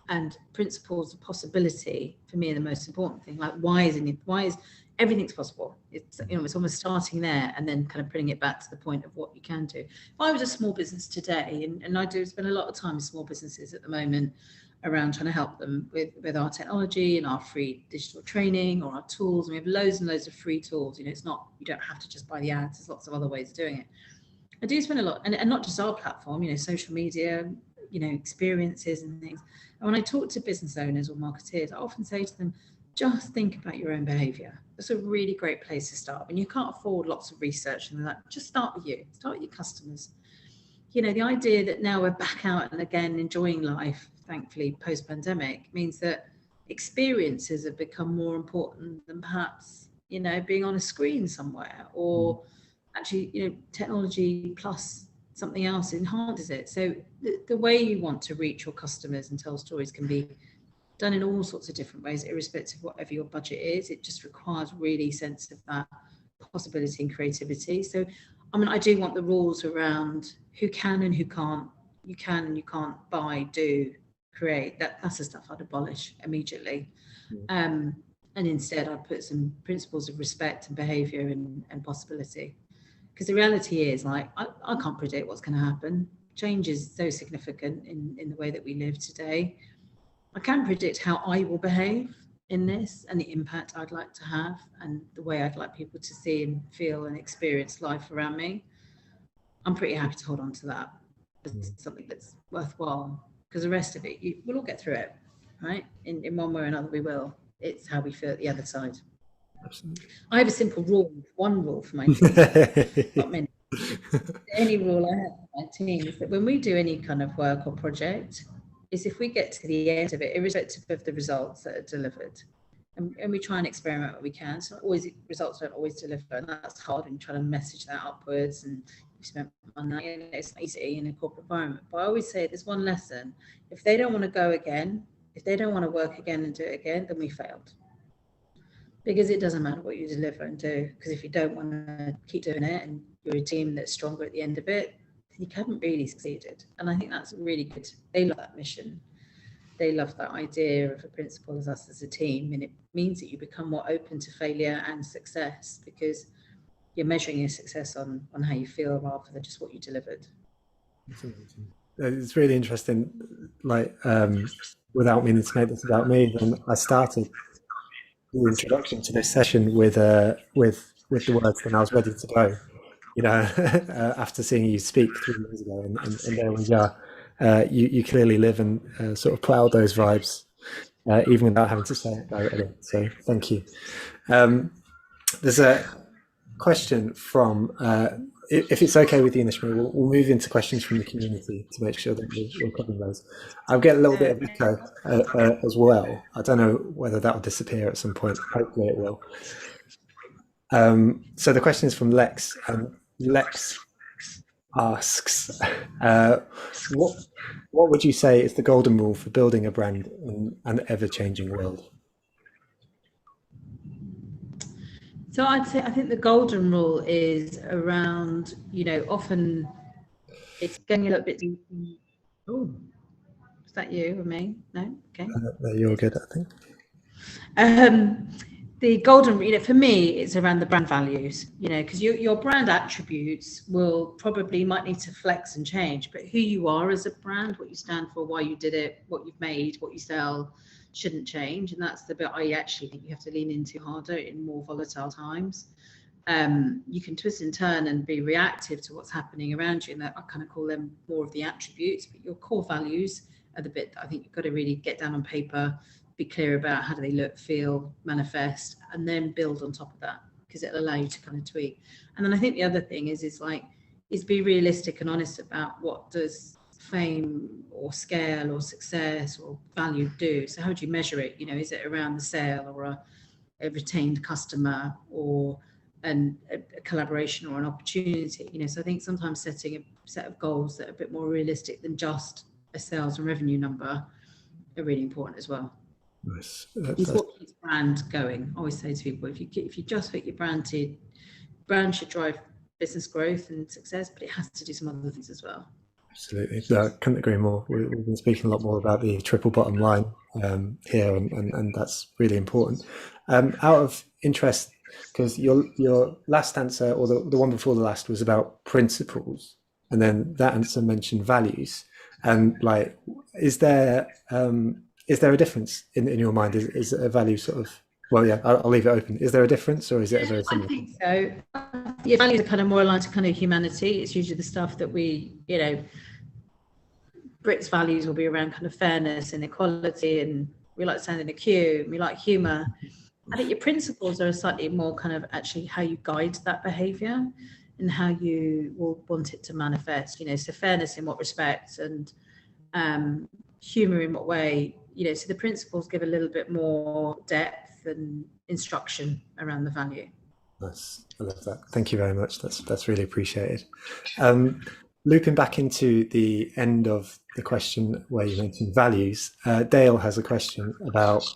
Speaker 2: and principles of possibility for me are the most important thing. Like, why is everything's possible? It's, you know, it's almost starting there and then kind of putting it back to the point of what you can do. If I was a small business today, and I do spend a lot of time with small businesses at the moment around trying to help them with our technology and our free digital training or our tools. And we have loads and loads of free tools. You know, it's not, you don't have to just buy the ads. There's lots of other ways of doing it. I do spend a lot, and not just our platform, you know, social media, you know, experiences and things. And when I talk to business owners or marketeers, I often say to them, just think about your own behavior. That's a really great place to start. When you can't afford lots of research and that, just start with you, start with your customers. You know, the idea that now we're back out and again enjoying life, thankfully, post-pandemic, means that experiences have become more important than perhaps, you know, being on a screen somewhere, or actually, you know, technology plus something else enhances it. So the way you want to reach your customers and tell stories can be done in all sorts of different ways, irrespective of whatever your budget is. It just requires really sense of that possibility and creativity. So, I mean, I do want the rules around who can and who can't, you can and you can't buy, do, create. That's the stuff I'd abolish immediately. And instead I'd put some principles of respect and behavior and possibility. Because the reality is, like, I can't predict what's going to happen. Change is so significant in the way that we live today. I can predict how I will behave in this and the impact I'd like to have and the way I'd like people to see and feel and experience life around me. I'm pretty happy to hold on to that as something that's worthwhile, because the rest of it, we'll all get through it, right? In one way or another, we will. It's how we feel at the other side.
Speaker 1: Absolutely.
Speaker 2: I have a simple rule, one rule for my team, not many. Any rule I have for my team is that when we do any kind of work or project, is if we get to the end of it, irrespective of the results that are delivered, and we try and experiment what we can. So always, results don't always deliver, and that's hard when you try to message that upwards and we spent money, and it's not easy in a corporate environment. But I always say there's one lesson: if they don't want to go again, if they don't want to work again and do it again, then we failed. Because it doesn't matter what you deliver and do, because if you don't want to keep doing it and you're a team that's stronger at the end of it, you haven't really succeeded. And I think that's really good. They love that mission. They love that idea of a principle as us as a team. And it means that you become more open to failure and success, because you're measuring your success on how you feel rather than just what you delivered.
Speaker 1: It's really interesting. Like, without meaning to make this about me, then I started the introduction to this session with the words, "When I was ready to go." You know, after seeing you speak 3 years ago, and there we are. You clearly live and sort of put out those vibes, even without having to say it directly. So thank you. There's a question from, if it's okay with you, Nishma, we'll move into questions from the community to make sure that we're covering those. I'll get a little bit of echo as well. I don't know whether that will disappear at some point. Hopefully it will. So the question is from Lex. Lex asks, uh, what what would you say is the golden rule for building a brand in an ever-changing world?
Speaker 2: So I'd say I think the golden rule is around, often it's going a little bit deep. Oh, is that you or me? No? Okay.
Speaker 1: You're good, I think.
Speaker 2: The golden, for me, it's around the brand values, because your brand attributes might need to flex and change, but who you are as a brand, what you stand for, why you did it, what you've made, what you sell, shouldn't change. And that's the bit I actually think you have to lean into harder in more volatile times. You can twist and turn and be reactive to what's happening around you, and that I kind of call them more of the attributes, but your core values are the bit that I think you've got to really get down on paper, be clear about how do they look, feel, manifest, and then build on top of that, because it'll allow you to kind of tweak. And then I think the other thing is be realistic and honest about what does fame or scale or success or value do. So how do you measure it? Is it around the sale or a retained customer or a collaboration or an opportunity? So I think sometimes setting a set of goals that are a bit more realistic than just a sales and revenue number are really important as well.
Speaker 1: Nice.
Speaker 2: It's what keeps brand going. I always say to people, if you just fit your brand should drive business growth and success, but it has to do some other things as well.
Speaker 1: Absolutely. No, I couldn't agree more. We've been speaking a lot more about the triple bottom line here, and that's really important. Out of interest, because your last answer, or the one before the last, was about principles, and then that answer mentioned values. And is there a difference in your mind? Is a value sort of, well, yeah, I'll leave it open. Is there a difference, or is it a very similar?
Speaker 2: I think so. Your values are kind of more aligned to kind of humanity. It's usually the stuff that Brits' values will be around kind of fairness and equality, and we like standing in a queue, we like humour. I think your principles are slightly more kind of actually how you guide that behaviour and how you will want it to manifest, so fairness in what respect, and humour in what way, so the principles give a little bit more depth and instruction around the value.
Speaker 1: Nice. I love that. Thank you very much. That's really appreciated. Looping back into the end of the question where you mentioned values, Dale has a question about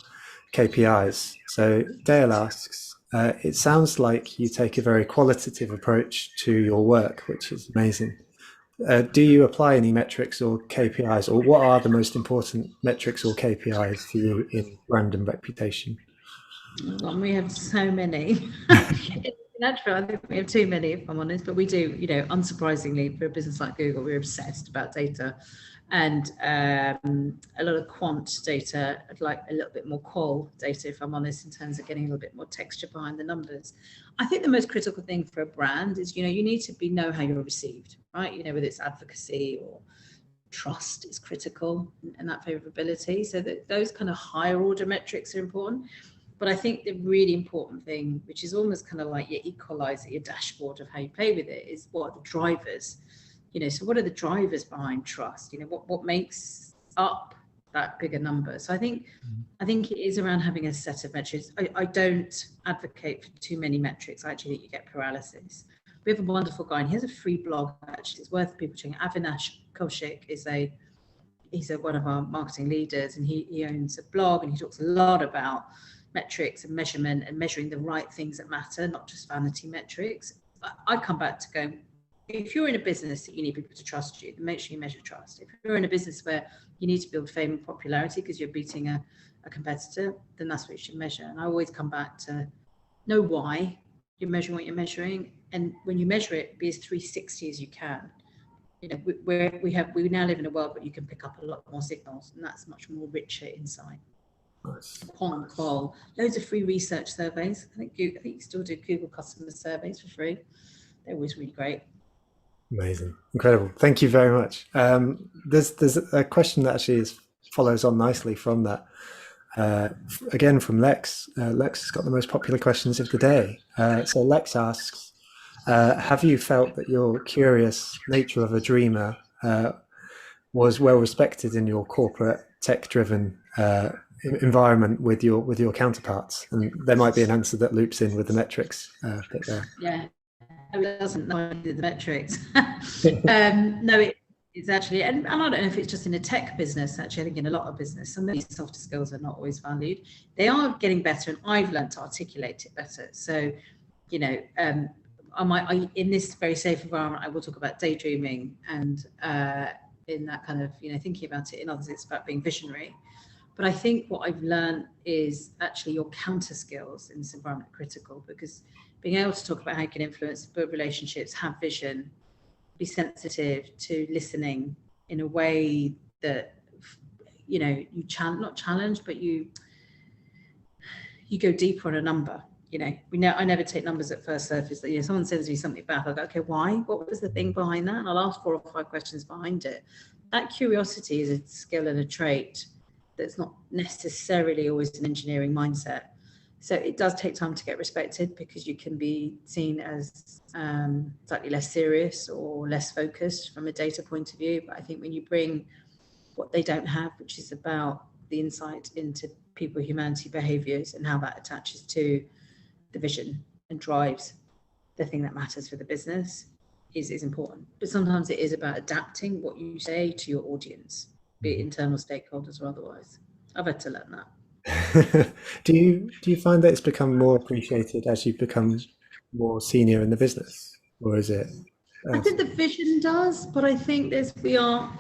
Speaker 1: KPIs. So Dale asks, it sounds like you take a very qualitative approach to your work, which is amazing. Do you apply any metrics or KPIs, or what are the most important metrics or KPIs for you in brand and reputation?
Speaker 2: Well, we have so many. Naturally, I think we have too many, if I'm honest, but we do, unsurprisingly, for a business like Google, we're obsessed about data, and a lot of quant data. I'd like a little bit more qual data, if I'm honest, in terms of getting a little bit more texture behind the numbers. I think the most critical thing for a brand is, you need to know how you're received, right? Whether it's advocacy or trust is critical, and that favorability. So that those kind of higher order metrics are important. But I think the really important thing, which is almost kind of like your equalizer, your dashboard of how you play with it, is what are the drivers? So what are the drivers behind trust? What makes up that bigger number? So I think it is around having a set of metrics. I don't advocate for too many metrics. I actually think you get paralysis. We have a wonderful guy, and he has a free blog. Actually, it's worth people checking. Avinash Kaushik he's one of our marketing leaders, and he owns a blog, and he talks a lot about metrics and measurement and measuring the right things that matter, not just vanity metrics. I come back to go, if you're in a business that you need people to trust you, then make sure you measure trust. If you're in a business where you need to build fame and popularity because you're beating a competitor, then that's what you should measure. And I always come back to know why you're measuring what you're measuring, and when you measure it, be as 360 as you can. We now live in a world where you can pick up a lot more signals, and that's much more richer insight.
Speaker 1: Nice.
Speaker 2: Qual, loads of free research surveys. I think you still do Google customer surveys for free. They're always really great.
Speaker 1: Amazing, incredible. Thank you very much. There's a question that actually follows on nicely from that. Again from Lex. Lex has got the most popular questions of the day. So Lex asks, have you felt that your curious nature of a dreamer was well respected in your corporate tech-driven environment with your counterparts? And there might be an answer that loops in with the metrics bit there.
Speaker 2: Yeah, it doesn't know the metrics. No, it's actually, and I don't know if it's just in a tech business, actually. I think in a lot of business, some of these softer skills are not always valued. They are getting better, and I've learned to articulate it better. So, you know, in this very safe environment, I will talk about daydreaming and in that kind of, you know, thinking about it. In others, it's about being visionary. But I think what I've learned is actually your counter skills in this environment are critical, because being able to talk about how you can influence, build relationships, have vision, be sensitive to listening in a way that, you know, you not challenge, but you go deeper on a number. You know, I never take numbers at first surface. You know, someone sends me something back, I'll go, okay, why? What was the thing behind that? And I'll ask 4 or 5 questions behind it. That curiosity is a skill and a trait that's not necessarily always an engineering mindset. So it does take time to get respected, because you can be seen as slightly less serious or less focused from a data point of view. But I think when you bring what they don't have, which is about the insight into people, humanity, behaviors, and how that attaches to the vision and drives the thing that matters for the business, is important. But sometimes it is about adapting what you say to your audience, be it internal stakeholders or otherwise. I've had to learn that.
Speaker 1: Do you find that it's become more appreciated as you become more senior in the business, or is it?
Speaker 2: I think the vision does, but I think we are,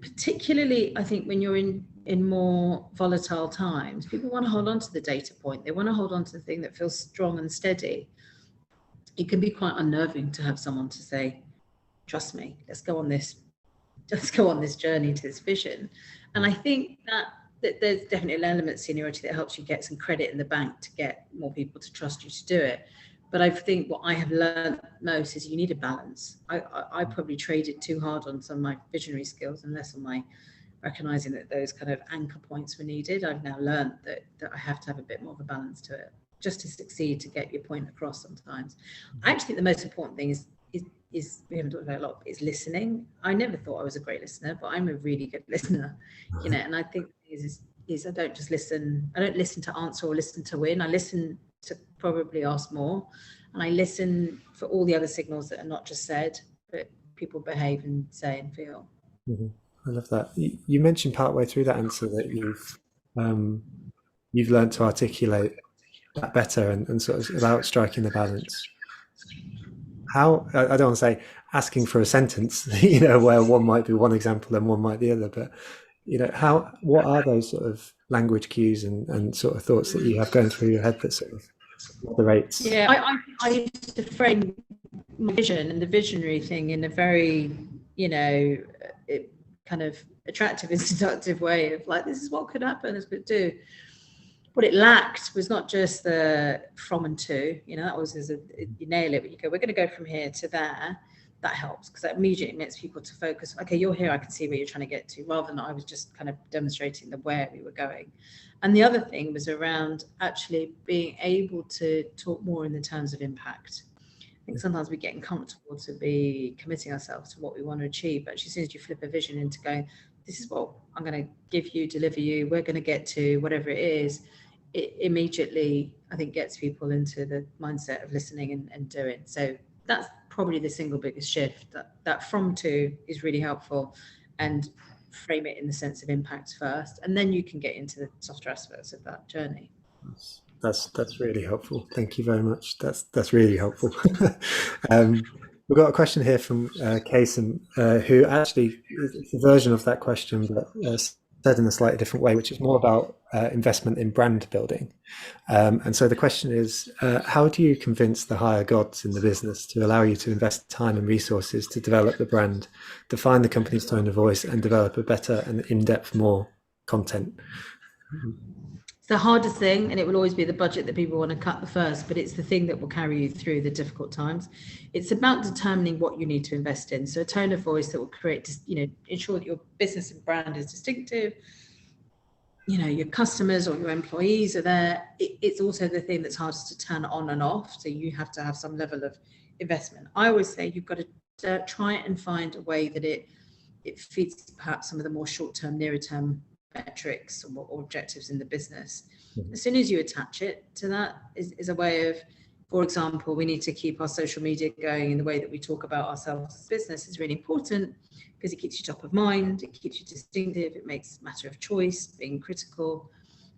Speaker 2: particularly, I think when you're in more volatile times, people want to hold on to the data point. They want to hold on to the thing that feels strong and steady. It can be quite unnerving to have someone to say, trust me, let's go on this journey to this vision. And I think that there's definitely an element of seniority that helps you get some credit in the bank to get more people to trust you to do it. But I think what I have learned most is you need a balance. I probably traded too hard on some of my visionary skills and less on my recognizing that those kind of anchor points were needed. I've now learned that I have to have a bit more of a balance to it, just to succeed, to get your point across sometimes. I actually think the most important thing is we haven't talked about it a lot, is listening. I never thought I was a great listener, but I'm a really good listener, you know. And I think is I don't just listen. I don't listen to answer or listen to win. I listen to probably ask more, and I listen for all the other signals that are not just said, but people behave and say and feel.
Speaker 1: Mm-hmm. I love that. You mentioned partway through that answer that you've learned to articulate that better and sort of about striking the balance. How, I don't want to say asking for a sentence, you know, where one might be one example and one might be the other, but you know, what are those sort of language cues and sort of thoughts that you have going through your head that sort of moderates?
Speaker 2: Yeah, I used to frame my vision and the visionary thing in a very, you know, kind of attractive and seductive way of like, this is what could happen, this could do. What it lacked was not just the from and to, you know, that was you nail it, but you go, we're going to go from here to there. That helps, because that immediately makes people to focus. Okay, you're here, I can see where you're trying to get to, rather than I was just kind of demonstrating the where we were going. And the other thing was around actually being able to talk more in the terms of impact. I think sometimes we get uncomfortable to be committing ourselves to what we want to achieve, but as soon as you flip a vision into going, this is what I'm going to give you, deliver you, we're going to get to whatever it is, it immediately, I think, gets people into the mindset of listening and doing. So that's probably the single biggest shift. That from to is really helpful, and frame it in the sense of impact first, and then you can get into the softer aspects of that journey.
Speaker 1: That's really helpful. Thank you very much. That's really helpful. We've got a question here from Kpis, who actually is a version of that question, but said in a slightly different way, which is more about investment in brand building. And so the question is, how do you convince the higher gods in the business to allow you to invest time and resources to develop the brand, define the company's tone of voice, and develop a better and in-depth more content?
Speaker 2: It's the hardest thing, and it will always be the budget that people want to cut the first, but it's the thing that will carry you through the difficult times. It's about determining what you need to invest in. So a tone of voice that will create, you know, ensure that your business and brand is distinctive. You know, your customers or your employees are there. It's also the thing that's hardest to turn on and off. So you have to have some level of investment. I always say you've got to try and find a way that it feeds perhaps some of the more short-term, nearer-term metrics or objectives in the business. As soon as you attach it to that is a way of For example, we need to keep our social media going in the way that we talk about ourselves as business is really important because it keeps you top of mind, it keeps you distinctive, it makes matter of choice, being critical.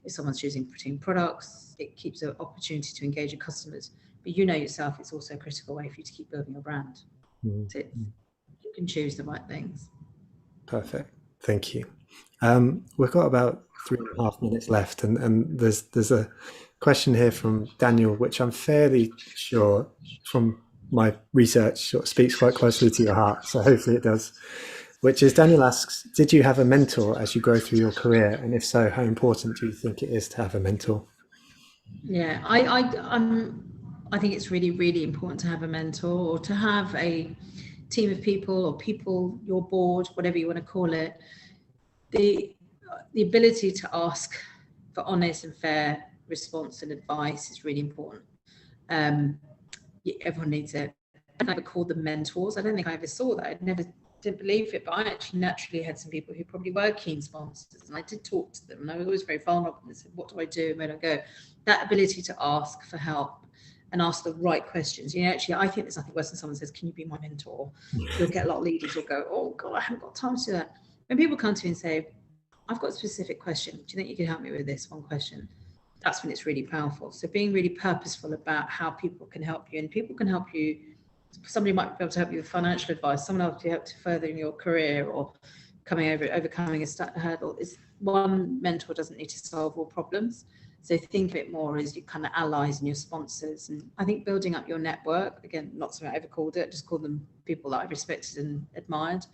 Speaker 2: If someone's choosing products, it keeps an opportunity to engage with customers. But you know yourself, it's also a critical way for you to keep building your brand. So you can choose the right things.
Speaker 1: Perfect. Thank you. We've got about 3.5 minutes left, and there's a question here from Daniel, which I'm fairly sure from my research sort of speaks quite closely to your heart. So hopefully it does. Which is, Daniel asks, did you have a mentor as you grow through your career? And if so, how important do you think it is to have a mentor?
Speaker 2: Yeah, I think it's really, really important to have a mentor or to have a team of people or people, your board, whatever you want to call it. The ability to ask for honest and fair response and advice is really important. Everyone needs it. I never called them mentors. I don't think I ever saw that. I never didn't believe it, but I actually naturally had some people who probably were keen sponsors, and I did talk to them, and I was always very vulnerable and said, what do I do, where do I go? That ability to ask for help and ask the right questions. Actually, I think there's nothing worse than someone says, can you be my mentor? You'll get a lot of leaders will go, oh God, I haven't got time to do that. When people come to me and say, I've got a specific question, do you think you can help me with this one question? That's when it's really powerful. So being really purposeful about how people can help you, and people can help you. Somebody might be able to help you with financial advice, someone else to help to further in your career or overcoming a hurdle. Is one mentor doesn't need to solve all problems. So think of it more as your kind of allies and your sponsors. And I think building up your network, again, not something I ever called it, just called them people that I respected and admired,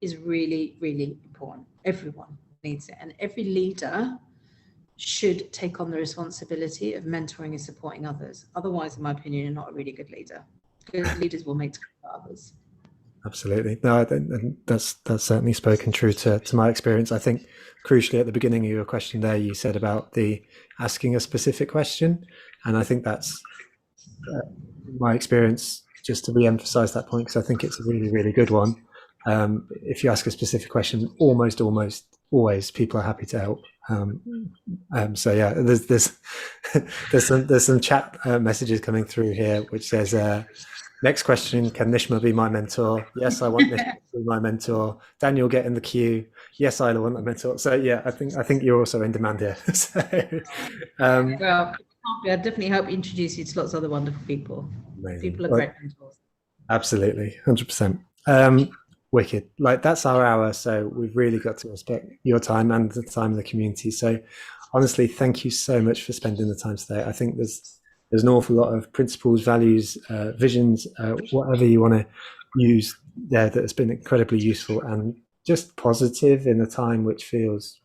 Speaker 2: is really, really important. Everyone needs it. And every leader should take on the responsibility of mentoring and supporting others. Otherwise, in my opinion, you're not a really good leader. Good leaders will make time for others.
Speaker 1: Absolutely. No, that's certainly spoken true to my experience. I think crucially at the beginning of your question there, you said about the asking a specific question. And I think that's my experience, just to re-emphasize that point, because I think it's a really, really good one. If you ask a specific question, almost always people are happy to help. So yeah, there's some chat messages coming through here, which says, next question, can Nishma be my mentor? Yes, I want Nishma to be my mentor. Daniel, get in the queue. Yes, I want a mentor. So yeah, I think you're also in demand here. So,
Speaker 2: well, I definitely hope introduce you to lots of other wonderful people.
Speaker 1: Amazing.
Speaker 2: People are great mentors.
Speaker 1: Absolutely, 100%. Wicked. Like, that's our hour, so we've really got to respect your time and the time of the community. So honestly, thank you so much for spending the time today. I think there's an awful lot of principles, values, visions, whatever you want to use there, that has been incredibly useful and just positive in a time which feels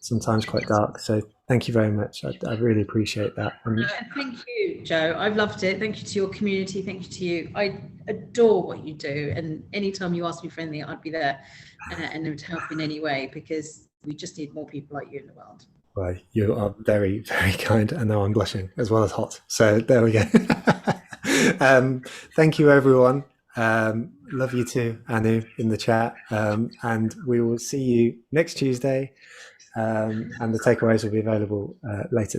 Speaker 1: sometimes quite dark. So thank you very much. I really appreciate that.
Speaker 2: And thank you, Joe. I've loved it. Thank you to your community. Thank you to you. I adore what you do. And anytime you ask me for anything, I'd be there and to help in any way, because we just need more people like you in the world.
Speaker 1: Well, you are very, very kind, and now I'm blushing as well as hot. So there we go. Thank you, everyone. Love you too, Anu, in the chat. And we will see you next Tuesday. And the takeaways will be available later